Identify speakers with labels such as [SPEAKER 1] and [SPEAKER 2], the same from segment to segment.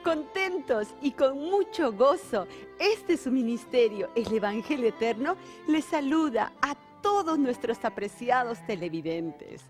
[SPEAKER 1] Contentos y con mucho gozo, este su ministerio, el Evangelio Eterno, les saluda a todos nuestros apreciados televidentes.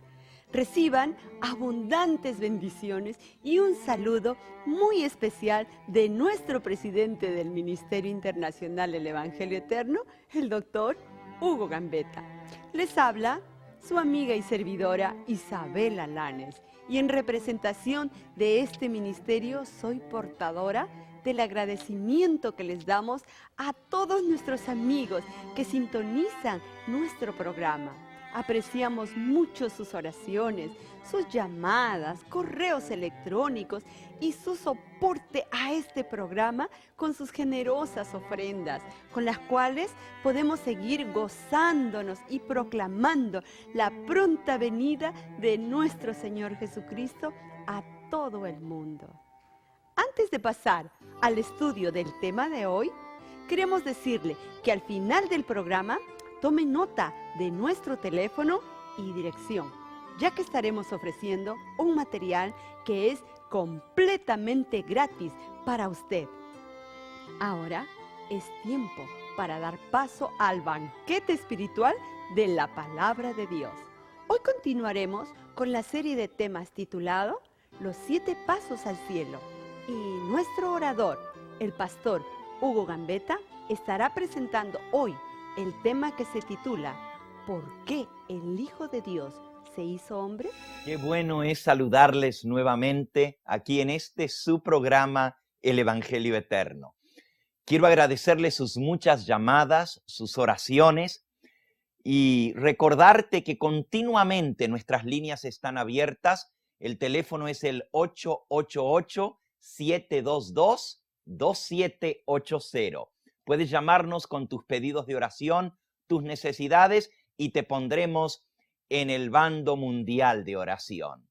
[SPEAKER 1] Reciban abundantes bendiciones y un saludo muy especial de nuestro presidente del Ministerio Internacional del Evangelio Eterno, el doctor Hugo Gambetta. Les habla su amiga y servidora Isabela Lanes, y en representación de este ministerio soy portadora del agradecimiento que les damos a todos nuestros amigos que sintonizan nuestro programa. Apreciamos mucho sus oraciones, sus llamadas, correos electrónicos y su soporte a este programa con sus generosas ofrendas, con las cuales podemos seguir gozándonos y proclamando la pronta venida de nuestro Señor Jesucristo a todo el mundo. Antes de pasar al estudio del tema de hoy, queremos decirle que al final del programa tome nota de nuestro teléfono y dirección, ya que estaremos ofreciendo un material que es completamente gratis para usted. Ahora es tiempo para dar paso al banquete espiritual de la Palabra de Dios. Hoy continuaremos con la serie de temas titulado Los 7 Pasos al Cielo. Y nuestro orador, el pastor Hugo Gambetta, estará presentando hoy el tema que se titula ¿Por qué el Hijo de Dios se hizo hombre?
[SPEAKER 2] Qué bueno es saludarles nuevamente aquí en su programa, El Evangelio Eterno. Quiero agradecerles sus muchas llamadas, sus oraciones y recordarte que continuamente nuestras líneas están abiertas. El teléfono es el 888-722-2780. Puedes llamarnos con tus pedidos de oración, tus necesidades, y te pondremos en el bando mundial de oración.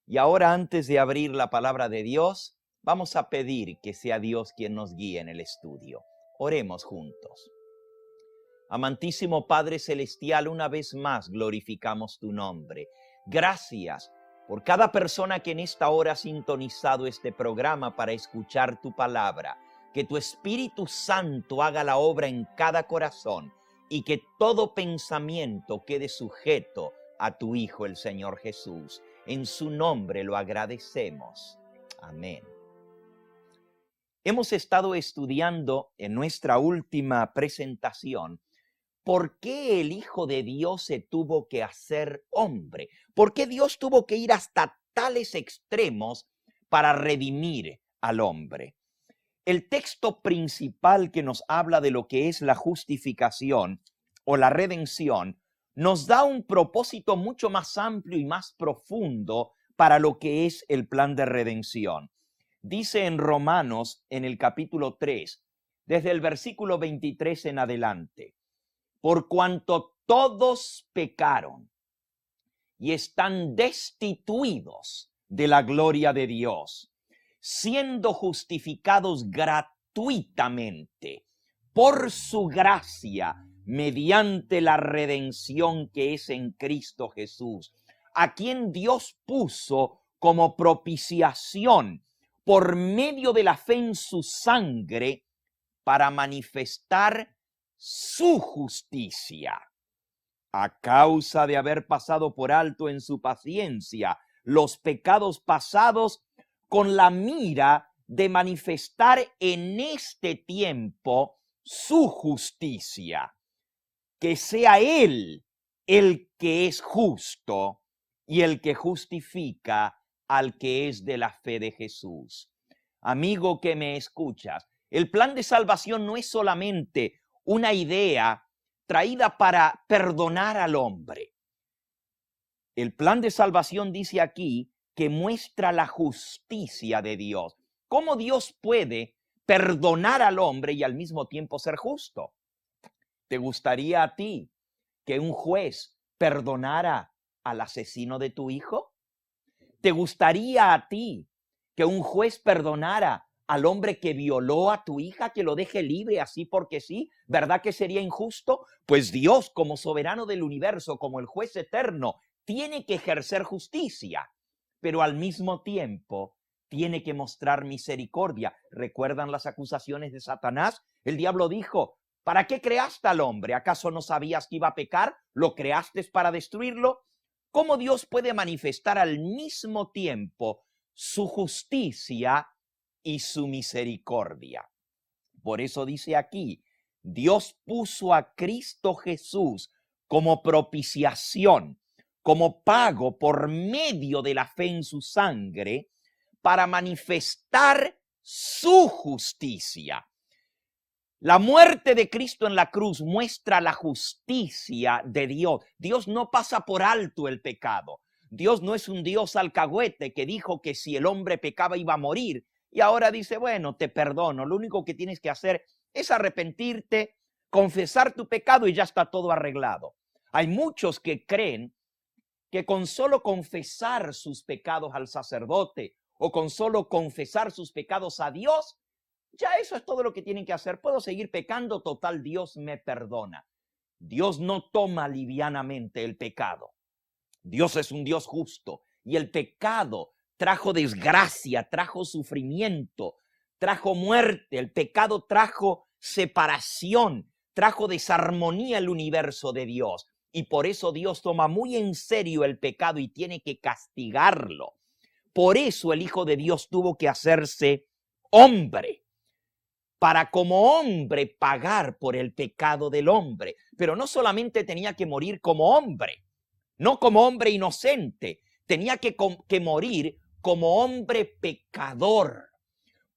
[SPEAKER 2] Y ahora, antes de abrir la palabra de Dios, vamos a pedir que sea Dios quien nos guíe en el estudio. Oremos juntos. Amantísimo Padre Celestial, una vez más glorificamos tu nombre. Gracias por cada persona que en esta hora ha sintonizado este programa para escuchar tu palabra. Que tu Espíritu Santo haga la obra en cada corazón y que todo pensamiento quede sujeto a tu Hijo, el Señor Jesús. En su nombre lo agradecemos. Amén. Hemos estado estudiando en nuestra última presentación ¿por qué el Hijo de Dios se tuvo que hacer hombre? ¿Por qué Dios tuvo que ir hasta tales extremos para redimir al hombre? El texto principal que nos habla de lo que es la justificación o la redención nos da un propósito mucho más amplio y más profundo para lo que es el plan de redención. Dice en Romanos, en el capítulo 3, desde el versículo 23 en adelante: por cuanto todos pecaron y están destituidos de la gloria de Dios, siendo justificados gratuitamente por su gracia mediante la redención que es en Cristo Jesús, a quien Dios puso como propiciación por medio de la fe en su sangre para manifestar su justicia, a causa de haber pasado por alto en su paciencia los pecados pasados, con la mira de manifestar en este tiempo su justicia, que sea Él el que es justo y el que justifica al que es de la fe de Jesús. Amigo que me escuchas, el plan de salvación no es solamente una idea traída para perdonar al hombre. El plan de salvación dice aquí que muestra la justicia de Dios. ¿Cómo Dios puede perdonar al hombre y al mismo tiempo ser justo? ¿Te gustaría a ti que un juez perdonara al asesino de tu hijo? ¿Te gustaría a ti que un juez perdonara al hombre que violó a tu hija, que lo deje libre así porque sí? ¿Verdad que sería injusto? Pues Dios, como soberano del universo, como el juez eterno, tiene que ejercer justicia, pero al mismo tiempo tiene que mostrar misericordia. ¿Recuerdan las acusaciones de Satanás? El diablo dijo, ¿para qué creaste al hombre? ¿Acaso no sabías que iba a pecar? ¿Lo creaste para destruirlo? ¿Cómo Dios puede manifestar al mismo tiempo su justicia y su misericordia? Por eso dice aquí, Dios puso a Cristo Jesús como propiciación, como pago por medio de la fe en su sangre, para manifestar su justicia. La muerte de Cristo en la cruz muestra la justicia de Dios. Dios no pasa por alto el pecado. Dios no es un Dios alcahuete que dijo que si el hombre pecaba iba a morir. Y ahora dice, bueno, te perdono. Lo único que tienes que hacer es arrepentirte, confesar tu pecado y ya está todo arreglado. Hay muchos que creen que con solo confesar sus pecados al sacerdote o con solo confesar sus pecados a Dios, ya eso es todo lo que tienen que hacer. Puedo seguir pecando, total, Dios me perdona. Dios no toma livianamente el pecado. Dios es un Dios justo y el pecado trajo desgracia, trajo sufrimiento, trajo muerte. El pecado trajo separación, trajo desarmonía al universo de Dios. Y por eso Dios toma muy en serio el pecado y tiene que castigarlo. Por eso el Hijo de Dios tuvo que hacerse hombre, para como hombre pagar por el pecado del hombre. Pero no solamente tenía que morir como hombre, no como hombre inocente, tenía que morir como hombre pecador.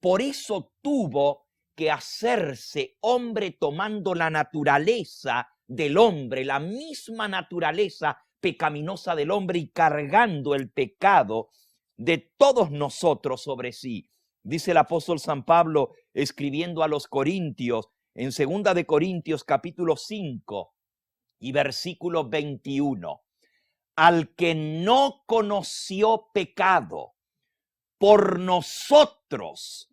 [SPEAKER 2] Por eso tuvo que hacerse hombre tomando la naturaleza del hombre, la misma naturaleza pecaminosa del hombre y cargando el pecado de todos nosotros sobre sí. Dice el apóstol San Pablo escribiendo a los Corintios en 2 de Corintios capítulo 5 y versículo 21. Al que no conoció pecado, por nosotros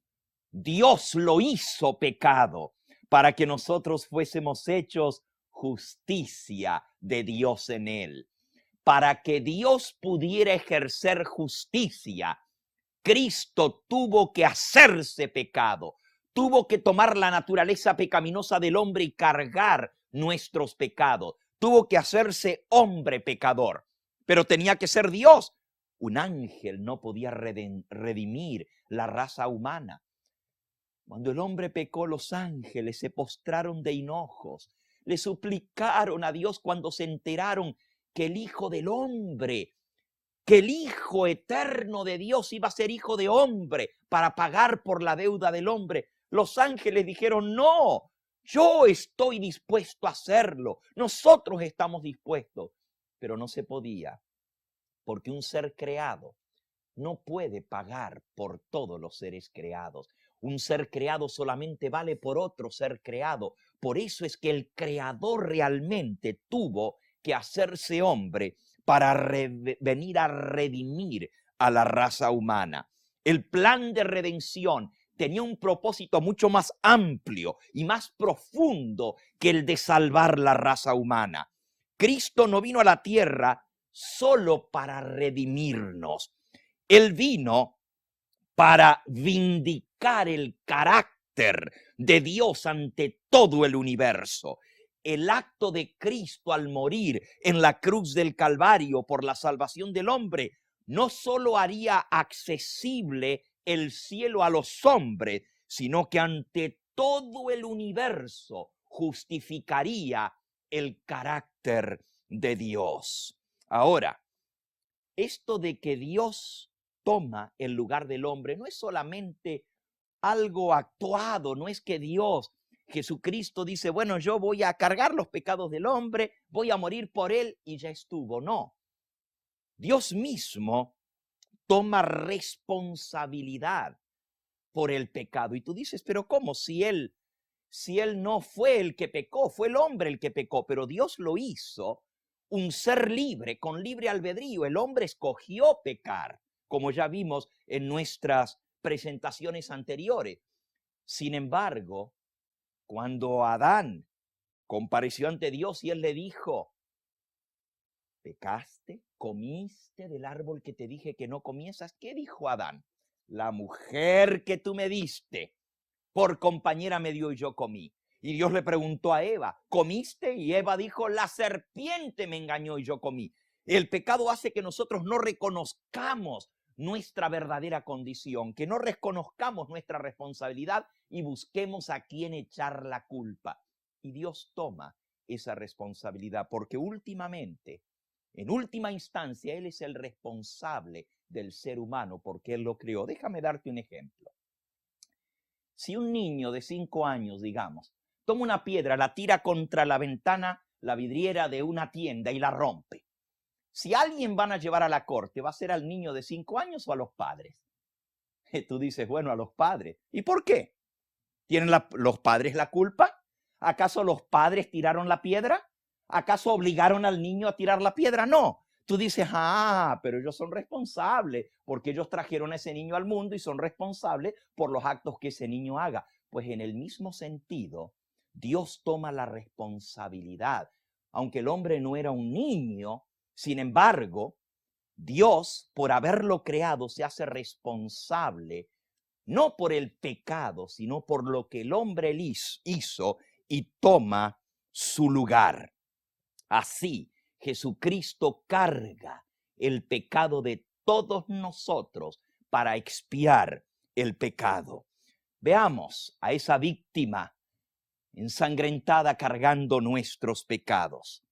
[SPEAKER 2] Dios lo hizo pecado, para que nosotros fuésemos hechos justicia de Dios en él. Para que Dios pudiera ejercer justicia, Cristo tuvo que hacerse pecado, tuvo que tomar la naturaleza pecaminosa del hombre y cargar nuestros pecados, tuvo que hacerse hombre pecador, pero tenía que ser Dios. Un ángel no podía redimir la raza humana. Cuando el hombre pecó, los ángeles se postraron de hinojos, le suplicaron a Dios cuando se enteraron que el Hijo del Hombre, que el Hijo eterno de Dios iba a ser hijo de hombre para pagar por la deuda del hombre. Los ángeles dijeron, no, yo estoy dispuesto a hacerlo, nosotros estamos dispuestos, pero no se podía, porque un ser creado no puede pagar por todos los seres creados. Un ser creado solamente vale por otro ser creado. Por eso es que el creador realmente tuvo que hacerse hombre para venir a redimir a la raza humana. El plan de redención tenía un propósito mucho más amplio y más profundo que el de salvar la raza humana. Cristo no vino a la tierra solo para redimirnos. Él vino para vindicar el carácter de Dios ante todo el universo. El acto de Cristo al morir en la cruz del Calvario por la salvación del hombre no solo haría accesible el cielo a los hombres, sino que ante todo el universo justificaría el carácter de Dios. Ahora, esto de que Dios toma el lugar del hombre no es solamente algo actuado, no es que Dios, Jesucristo dice, bueno, yo voy a cargar los pecados del hombre, voy a morir por él y ya estuvo. No, Dios mismo toma responsabilidad por el pecado. Y tú dices, pero ¿cómo? Si él no fue el que pecó, fue el hombre el que pecó, pero Dios lo hizo un ser libre, con libre albedrío. El hombre escogió pecar, como ya vimos en nuestras presentaciones anteriores. Sin embargo, cuando Adán compareció ante Dios y él le dijo, ¿pecaste? ¿Comiste del árbol que te dije que no comieses? ¿Qué dijo Adán? la mujer que tú me diste, por compañera me dio y yo comí. Y Dios le preguntó a Eva, ¿comiste? Y Eva dijo, la serpiente me engañó y yo comí. El pecado hace que nosotros no reconozcamos nuestra verdadera condición, que no reconozcamos nuestra responsabilidad y busquemos a quién echar la culpa. Y Dios toma esa responsabilidad porque últimamente, en última instancia, Él es el responsable del ser humano porque Él lo creó. Déjame darte un ejemplo. Si un niño de 5 años, digamos, toma una piedra, la tira contra la ventana, la vidriera de una tienda y la rompe. Si alguien van a llevar a la corte, ¿va a ser al niño de 5 años o a los padres? Tú dices, bueno, a los padres. ¿Y por qué? ¿Tienen los padres la culpa? ¿Acaso los padres tiraron la piedra? ¿Acaso obligaron al niño a tirar la piedra? No. Tú dices, pero ellos son responsables porque ellos trajeron a ese niño al mundo y son responsables por los actos que ese niño haga. Pues en el mismo sentido, Dios toma la responsabilidad. Aunque el hombre no era un niño, sin embargo, Dios, por haberlo creado, se hace responsable no por el pecado, sino por lo que el hombre hizo y toma su lugar. Así, Jesucristo carga el pecado de todos nosotros para expiar el pecado. Veamos a esa víctima ensangrentada cargando nuestros pecados.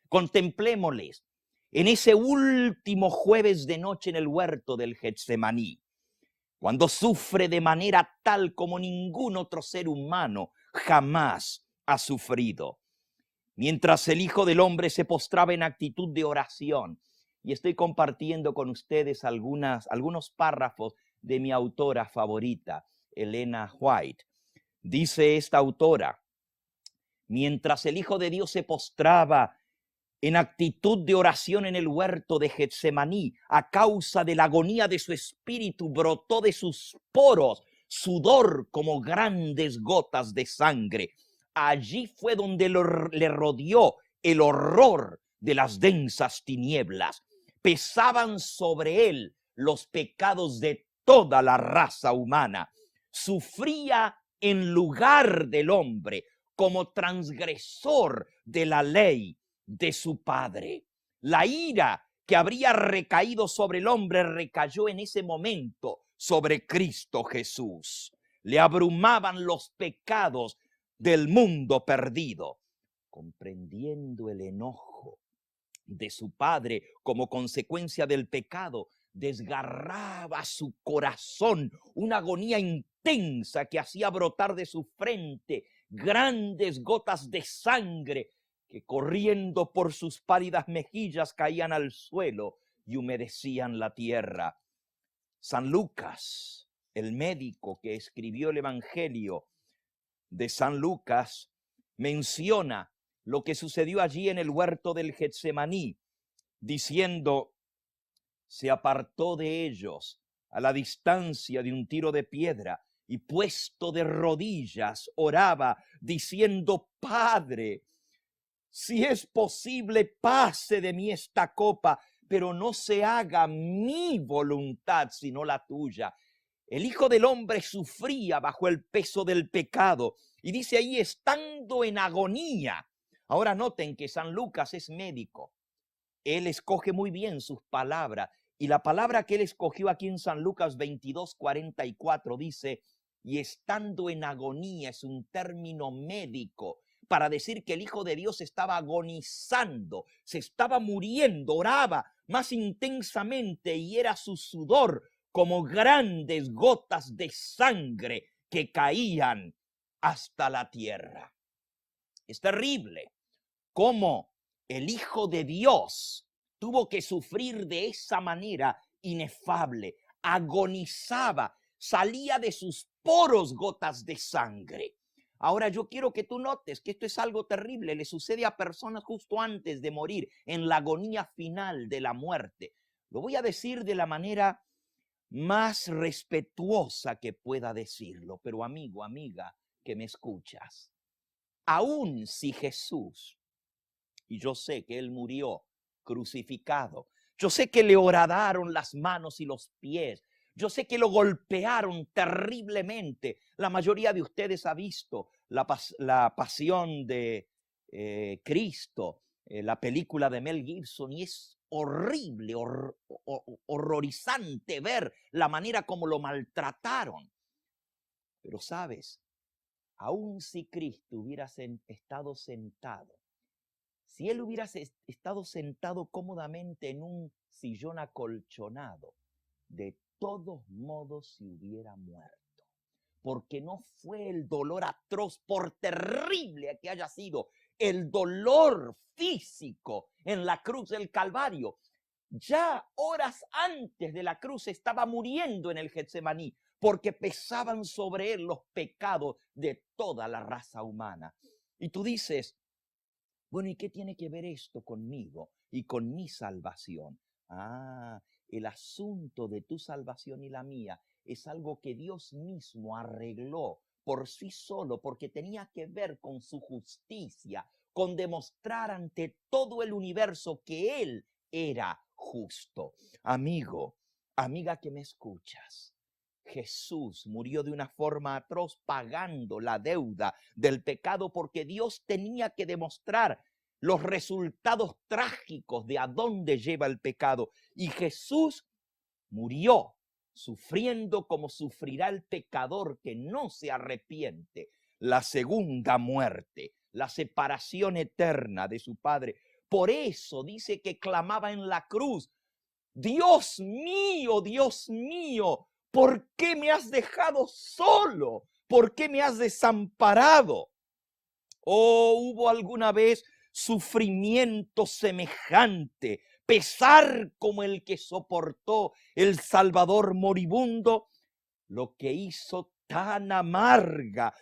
[SPEAKER 2] Contemplémosles en ese último jueves de noche en el huerto del Getsemaní, cuando sufre de manera tal como ningún otro ser humano jamás ha sufrido. Mientras el Hijo del Hombre se postraba en actitud de oración, y estoy compartiendo con ustedes algunos párrafos de mi autora favorita, Elena White. Dice esta autora, mientras el Hijo de Dios se postraba en actitud de oración en el huerto de Getsemaní, a causa de la agonía de su espíritu, brotó de sus poros sudor como grandes gotas de sangre. Allí fue donde le rodeó el horror de las densas tinieblas. Pesaban sobre él los pecados de toda la raza humana. Sufría en lugar del hombre como transgresor de la ley de su padre. La ira que habría recaído sobre el hombre recayó en ese momento sobre Cristo Jesús. Le abrumaban los pecados del mundo perdido. Comprendiendo el enojo de su padre como consecuencia del pecado, desgarraba su corazón una agonía intensa que hacía brotar de su frente grandes gotas de sangre que corriendo por sus pálidas mejillas caían al suelo y humedecían la tierra. San Lucas, el médico que escribió el Evangelio de San Lucas, menciona lo que sucedió allí en el huerto del Getsemaní, diciendo, se apartó de ellos a la distancia de un tiro de piedra y puesto de rodillas oraba diciendo, Padre, si es posible, pase de mí esta copa, pero no se haga mi voluntad, sino la tuya. El Hijo del Hombre sufría bajo el peso del pecado y dice ahí, estando en agonía. Ahora noten que San Lucas es médico. Él escoge muy bien sus palabras y la palabra que él escogió aquí en San Lucas 22:44 dice, y estando en agonía, es un término médico para decir que el Hijo de Dios estaba agonizando, se estaba muriendo, oraba más intensamente y era su sudor como grandes gotas de sangre que caían hasta la tierra. Es terrible cómo el Hijo de Dios tuvo que sufrir de esa manera inefable, agonizaba, salía de sus poros gotas de sangre. Ahora yo quiero que tú notes que esto es algo terrible, le sucede a personas justo antes de morir, en la agonía final de la muerte. Lo voy a decir de la manera más respetuosa que pueda decirlo, pero amigo, amiga, que me escuchas, aún si Jesús, y yo sé que él murió crucificado, yo sé que le horadaron las manos y los pies, Yo sé que lo golpearon terriblemente. La mayoría de ustedes ha visto la pasión de Cristo, la película de Mel Gibson, y es horrible, horrorizante ver la manera como lo maltrataron. Pero sabes, aun si Cristo hubiera estado sentado, si él hubiera estado sentado cómodamente en un sillón acolchonado, de todos modos se hubiera muerto, porque no fue el dolor atroz, por terrible que haya sido, el dolor físico en la cruz del Calvario. Ya horas antes de la cruz estaba muriendo en el Getsemaní, porque pesaban sobre él los pecados de toda la raza humana. Y tú dices, bueno, ¿y qué tiene que ver esto conmigo y con mi salvación? El asunto de tu salvación y la mía es algo que Dios mismo arregló por sí solo, porque tenía que ver con su justicia, con demostrar ante todo el universo que Él era justo. Amigo, amiga que me escuchas, Jesús murió de una forma atroz pagando la deuda del pecado, porque Dios tenía que demostrar los resultados trágicos de a dónde lleva el pecado. Y Jesús murió sufriendo como sufrirá el pecador que no se arrepiente, la segunda muerte, la separación eterna de su Padre. Por eso dice que clamaba en la cruz: Dios mío, ¿por qué me has dejado solo? ¿Por qué me has desamparado? ¿O hubo alguna vez sufrimiento semejante, pesar como el que soportó el Salvador moribundo? Lo que hizo tan amarga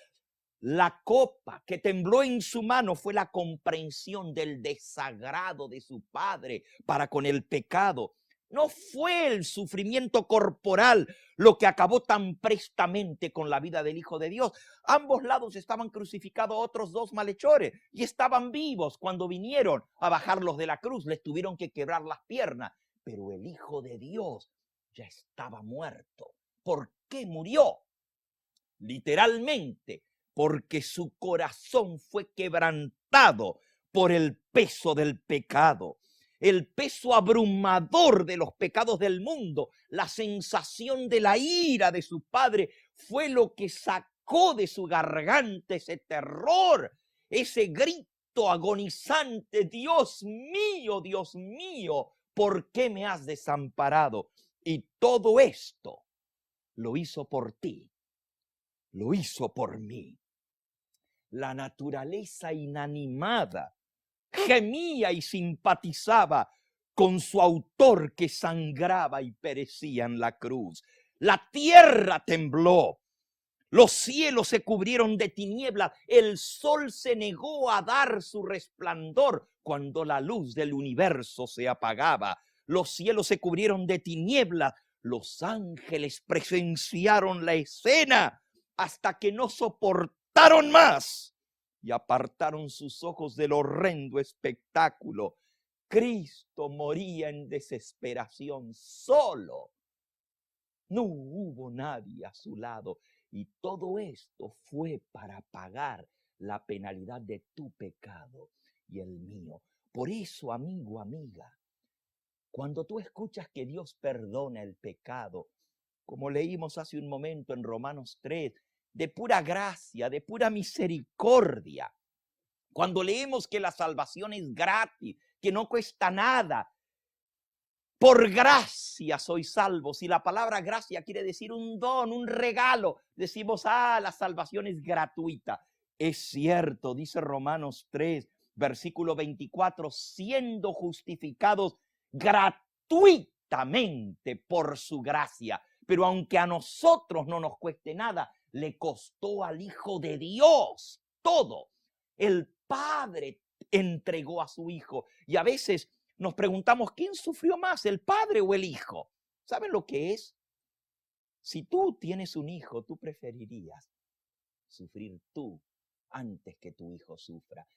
[SPEAKER 2] la copa que tembló en su mano fue la comprensión del desagrado de su Padre para con el pecado. No fue el sufrimiento corporal lo que acabó tan prestamente con la vida del Hijo de Dios. Ambos lados estaban crucificados otros dos malhechores y estaban vivos cuando vinieron a bajarlos de la cruz. Les tuvieron que quebrar las piernas, pero el Hijo de Dios ya estaba muerto. ¿Por qué murió? Literalmente, porque su corazón fue quebrantado por el peso del pecado, el peso abrumador de los pecados del mundo. La sensación de la ira de su Padre fue lo que sacó de su garganta ese terror, ese grito agonizante: Dios mío, ¿por qué me has desamparado? Y todo esto lo hizo por ti. Lo hizo por mí. La naturaleza inanimada gemía y simpatizaba con su autor que sangraba y perecía en la cruz. La tierra tembló, los cielos se cubrieron de tinieblas, el sol se negó a dar su resplandor cuando la luz del universo se apagaba. Los cielos se cubrieron de tinieblas, los ángeles presenciaron la escena hasta que no soportaron más y apartaron sus ojos del horrendo espectáculo. Cristo moría en desesperación solo. No hubo nadie a su lado, y todo esto fue para pagar la penalidad de tu pecado y el mío. Por eso, amigo, amiga, cuando tú escuchas que Dios perdona el pecado, como leímos hace un momento en Romanos 3, de pura gracia, de pura misericordia, cuando leemos que la salvación es gratis, que no cuesta nada, por gracia soy salvo. Si la palabra gracia quiere decir un don, un regalo, decimos, la salvación es gratuita. Es cierto, dice Romanos 3, versículo 24, siendo justificados gratuitamente por su gracia. Pero aunque a nosotros no nos cueste nada, le costó al Hijo de Dios todo. El Padre entregó a su Hijo. Y a veces nos preguntamos, ¿quién sufrió más, el padre o el hijo? ¿Saben lo que es? Si tú tienes un hijo, tú preferirías sufrir tú antes que tu hijo sufra.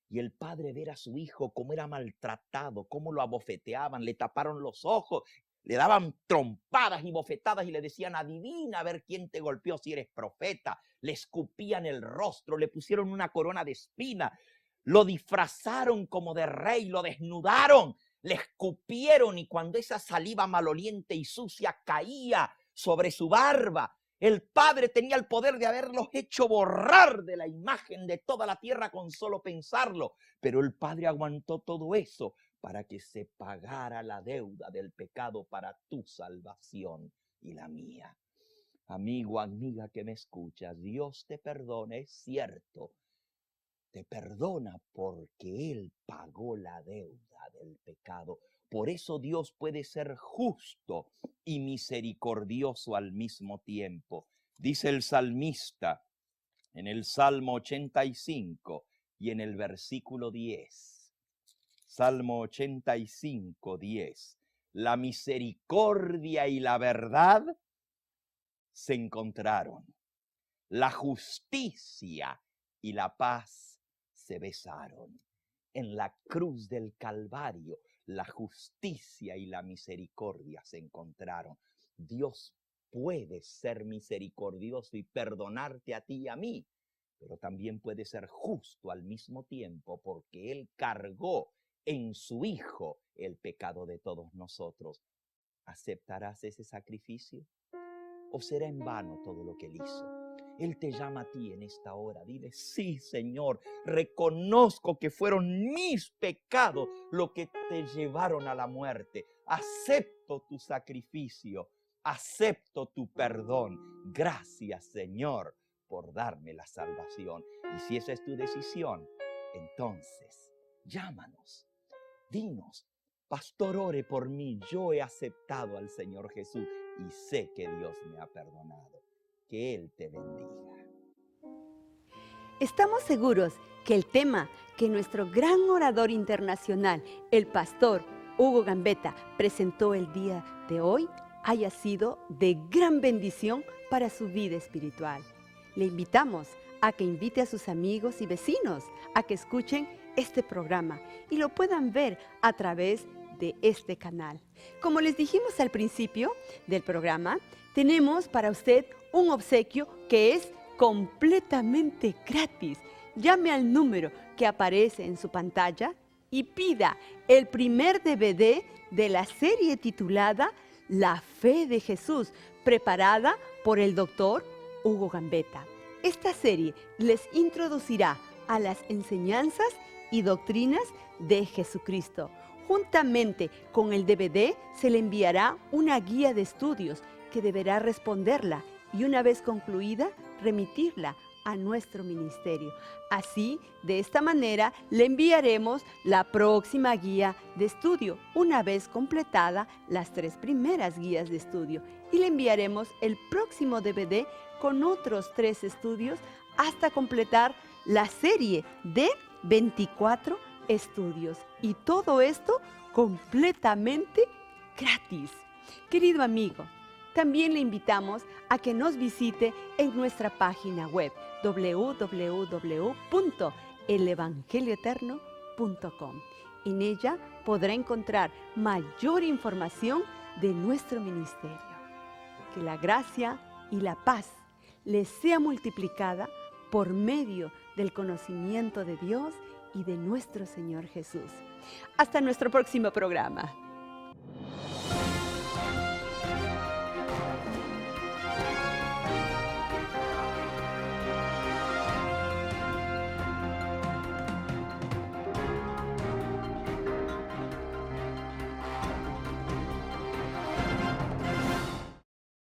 [SPEAKER 2] Y el padre ver a su hijo cómo era maltratado, cómo lo abofeteaban, le taparon los ojos, le daban trompadas y bofetadas y le decían, adivina a ver quién te golpeó si eres profeta. Le escupían el rostro, le pusieron una corona de espina, lo disfrazaron como de rey, lo desnudaron, le escupieron y cuando esa saliva maloliente y sucia caía sobre su barba, el Padre tenía el poder de haberlos hecho borrar de la imagen de toda la tierra con solo pensarlo. Pero el Padre aguantó todo eso para que se pagara la deuda del pecado para tu salvación y la mía. Amigo, amiga que me escuchas, Dios te perdona, es cierto. Te perdona porque Él pagó la deuda del pecado. Por eso Dios puede ser justo y misericordioso al mismo tiempo. Dice el salmista en el Salmo 85 y en el versículo 10. Salmo 85, 10. La misericordia y la verdad se encontraron. La justicia y la paz se besaron. En la cruz del Calvario, la justicia y la misericordia se encontraron. Dios puede ser misericordioso y perdonarte a ti y a mí, pero también puede ser justo al mismo tiempo porque Él cargó en su Hijo el pecado de todos nosotros. ¿Aceptarás ese sacrificio? ¿O será en vano todo lo que Él hizo? Él te llama a ti en esta hora. Dile, sí, Señor, reconozco que fueron mis pecados los que te llevaron a la muerte. Acepto tu sacrificio, acepto tu perdón. Gracias, Señor, por darme la salvación. Y si esa es tu decisión, entonces llámanos, dinos, pastor, ore por mí. Yo he aceptado al Señor Jesús y sé que Dios me ha perdonado. Que Él te bendiga.
[SPEAKER 1] Estamos seguros que el tema que nuestro gran orador internacional, el pastor Hugo Gambetta, presentó el día de hoy haya sido de gran bendición para su vida espiritual. Le invitamos a que invite a sus amigos y vecinos a que escuchen este programa y lo puedan ver a través de este canal. Como les dijimos al principio del programa, tenemos para usted un obsequio que es completamente gratis. Llame al número que aparece en su pantalla y pida el primer DVD de la serie titulada La Fe de Jesús, preparada por el doctor Hugo Gambetta. Esta serie les introducirá a las enseñanzas y doctrinas de Jesucristo. Juntamente con el DVD se le enviará una guía de estudios que deberá responderla y una vez concluida, remitirla a nuestro ministerio. Así, de esta manera, le enviaremos la próxima guía de estudio, una vez completada las 3 primeras guías de estudio, y le enviaremos el próximo DVD con otros 3 estudios hasta completar la serie de 24 estudios. Y todo esto completamente gratis. Querido amigo, también le invitamos a que nos visite en nuestra página web www.elevangelioeterno.com. En ella podrá encontrar mayor información de nuestro ministerio. Que la gracia y la paz les sea multiplicada por medio del conocimiento de Dios y de nuestro Señor Jesús. Hasta nuestro próximo programa.